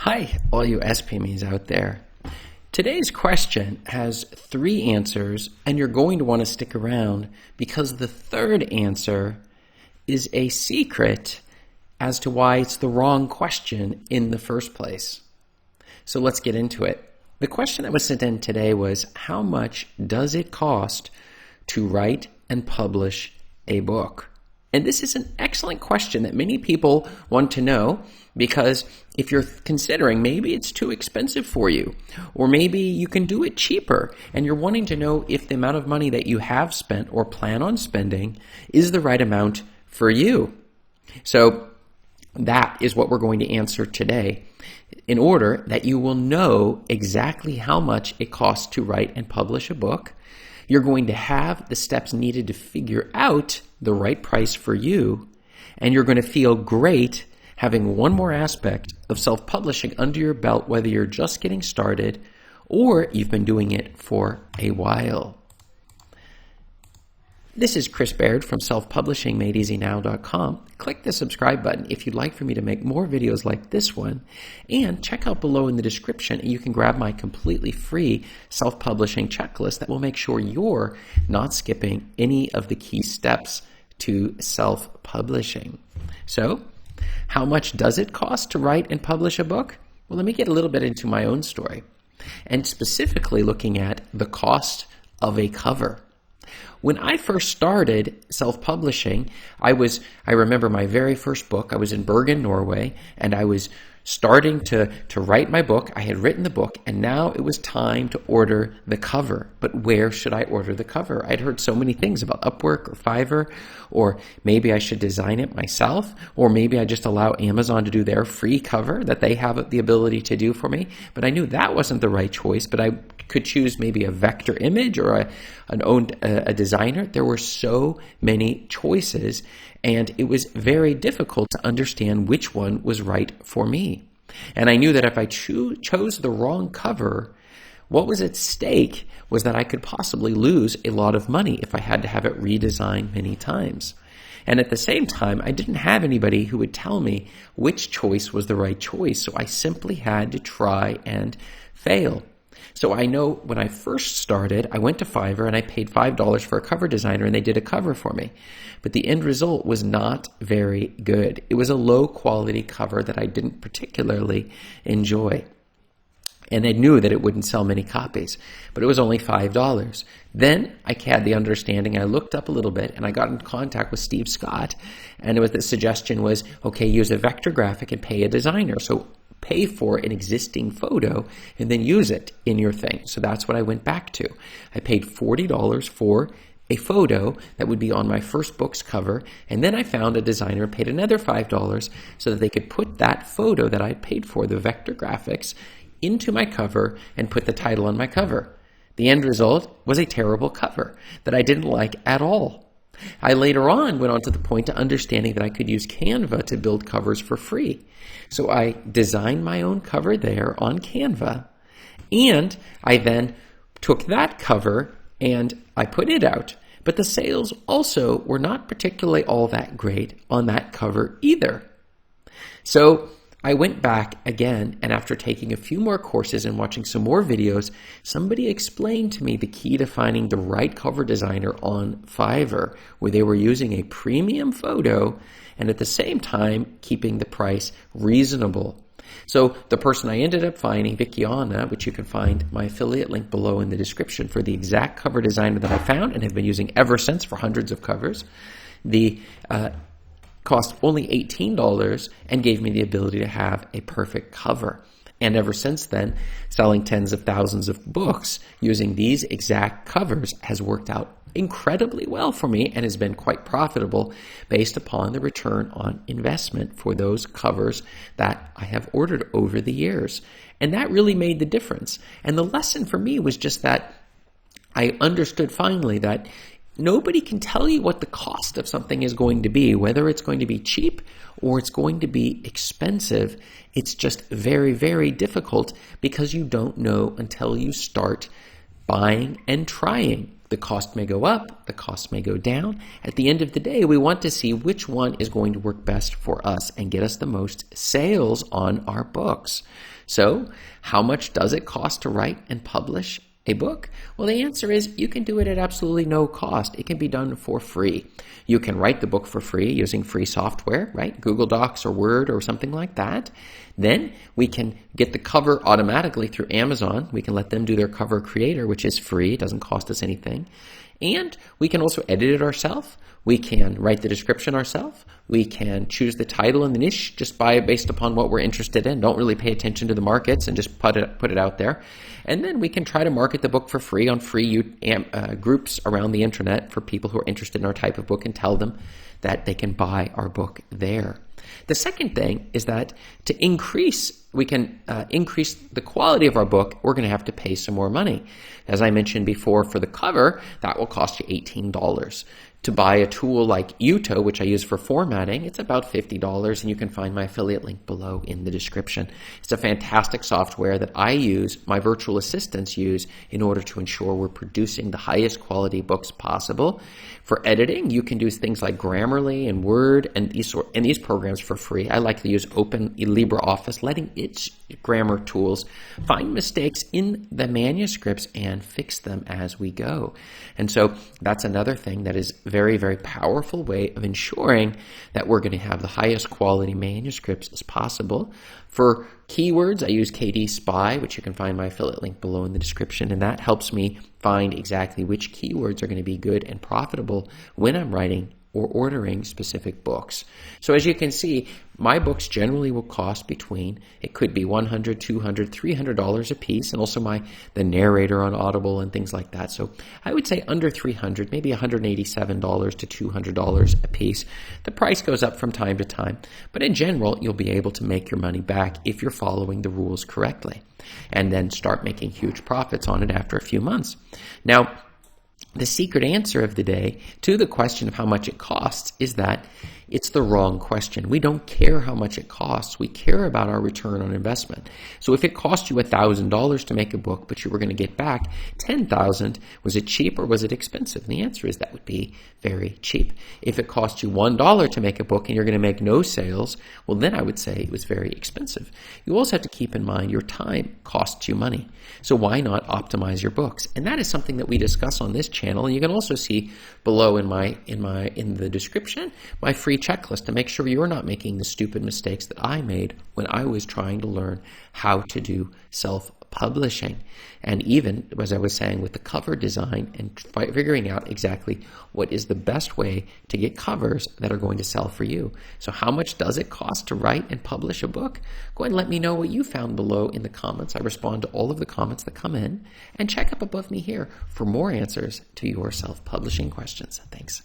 Hi, all you SPMEs out there. Today's question has 3 answers, and you're going to want to stick around because the third answer is a secret as to why it's the wrong question in the first place. So let's get into it. The question that was sent in today was, how much does it cost to write and publish a book? And this is an excellent question that many people want to know, because if you're considering maybe it's too expensive for you, or maybe you can do it cheaper, and you're wanting to know if the amount of money that you have spent or plan on spending is the right amount for you. So that is what we're going to answer today, in order that you will know exactly how much it costs to write and publish a book. You're going to have the steps needed to figure out the right price for you, and you're going to feel great having one more aspect of self-publishing under your belt, whether you're just getting started or you've been doing it for a while. This is Chris Baird from selfpublishingmadeeasynow.com. Click the subscribe button if you'd like for me to make more videos like this one, and check out below in the description and you can grab my completely free self-publishing checklist that will make sure you're not skipping any of the key steps to self-publishing. So, how much does it cost to write and publish a book? Well, let me get a little bit into my own story, and specifically looking at the cost of a cover. When I first started self-publishing, I remember my very first book. I was in Bergen, Norway, and I was starting to write my book. I had written the book, and now it was time to order the cover. But where should I order the cover? I'd heard so many things about Upwork or Fiverr, or maybe I should design it myself, or maybe I just allow Amazon to do their free cover that they have the ability to do for me. But I knew that wasn't the right choice, but I could choose maybe a vector image or a designer. There were so many choices, and it was very difficult to understand which one was right for me. And I knew that if I chose the wrong cover, what was at stake was that I could possibly lose a lot of money if I had to have it redesigned many times. And at the same time, I didn't have anybody who would tell me which choice was the right choice, so I simply had to try and fail. So I know when I first started, I went to Fiverr and I paid $5 for a cover designer, and they did a cover for me. But the end result was not very good. It was a low quality cover that I didn't particularly enjoy. And I knew that it wouldn't sell many copies, but it was only $5. Then I had the understanding, I looked up a little bit, and I got in contact with Steve Scott, and the suggestion was, okay, use a vector graphic and pay a designer. So pay for an existing photo and then use it in your thing. So that's what I went back to. I paid $40 for a photo that would be on my first book's cover, and then I found a designer and paid another $5 so that they could put that photo that I paid for, the vector graphics, into my cover and put the title on my cover. The end result was a terrible cover that I didn't like at all. I later on went on to the point to understanding that I could use Canva to build covers for free. So I designed my own cover there on Canva, and I then took that cover and I put it out. But the sales also were not particularly all that great on that cover either. So I went back again, and after taking a few more courses and watching some more videos, somebody explained to me the key to finding the right cover designer on Fiverr, where they were using a premium photo and at the same time keeping the price reasonable. So the person I ended up finding, Vickiana, which you can find my affiliate link below in the description for the exact cover designer that I found and have been using ever since for hundreds of covers, the cost only $18 and gave me the ability to have a perfect cover. And ever since then, selling tens of thousands of books using these exact covers has worked out incredibly well for me and has been quite profitable based upon the return on investment for those covers that I have ordered over the years. And that really made the difference. And the lesson for me was just that I understood finally that nobody can tell you what the cost of something is going to be, whether it's going to be cheap or it's going to be expensive. It's just very, very difficult because you don't know until you start buying and trying. The cost may go up, the cost may go down. At the end of the day, we want to see which one is going to work best for us and get us the most sales on our books. So, how much does it cost to write and publish a book? Well, the answer is you can do it at absolutely no cost. It can be done for free. You can write the book for free using free software, right? Google Docs or Word or something like that. Then we can get the cover automatically through Amazon. We can let them do their cover creator, which is free. It doesn't cost us anything. And we can also edit it ourselves. We can write the description ourselves. We can choose the title and the niche just based upon what we're interested in. Don't really pay attention to the markets and just put it out there. And then we can try to market the book for free on free groups around the internet for people who are interested in our type of book and tell them that they can buy our book there. The second thing is that we can increase the quality of our book, we're going to have to pay some more money. As I mentioned before, for the cover, that will cost you $18. To buy a tool like Uto, which I use for formatting, it's about $50, and you can find my affiliate link below in the description. It's a fantastic software that I use, my virtual assistants use, in order to ensure we're producing the highest quality books possible. For editing, you can do things like Grammarly and Word and these programs for free. I like to use Open LibreOffice, letting its grammar tools find mistakes in the manuscripts and fix them as we go. And so that's another thing that is very, very powerful way of ensuring that we're going to have the highest quality manuscripts as possible. For keywords, I use KDSpy, which you can find my affiliate link below in the description, and that helps me find exactly which keywords are going to be good and profitable when I'm writing or ordering specific books. So as you can see, my books generally will cost it could be $100, $200, $300 a piece, and also the narrator on Audible and things like that. So I would say under $300, maybe $187 to $200 a piece. The price goes up from time to time, but in general, you'll be able to make your money back if you're following the rules correctly, and then start making huge profits on it after a few months. Now, the secret answer of the day to the question of how much it costs is that it's the wrong question. We don't care how much it costs. We care about our return on investment. So if it cost you $1,000 to make a book, but you were going to get back $10,000, was it cheap or was it expensive? And the answer is that would be very cheap. If it cost you $1 to make a book and you're going to make no sales, well, then I would say it was very expensive. You also have to keep in mind your time costs you money. So why not optimize your books? And that is something that we discuss on this channel. And you can also see below in the description my free checklist to make sure you're not making the stupid mistakes that I made when I was trying to learn how to do self-publishing. And even, as I was saying, with the cover design and figuring out exactly what is the best way to get covers that are going to sell for you. So how much does it cost to write and publish a book? Go ahead and let me know what you found below in the comments. I respond to all of the comments that come in. And check up above me here for more answers to your self-publishing questions. Thanks.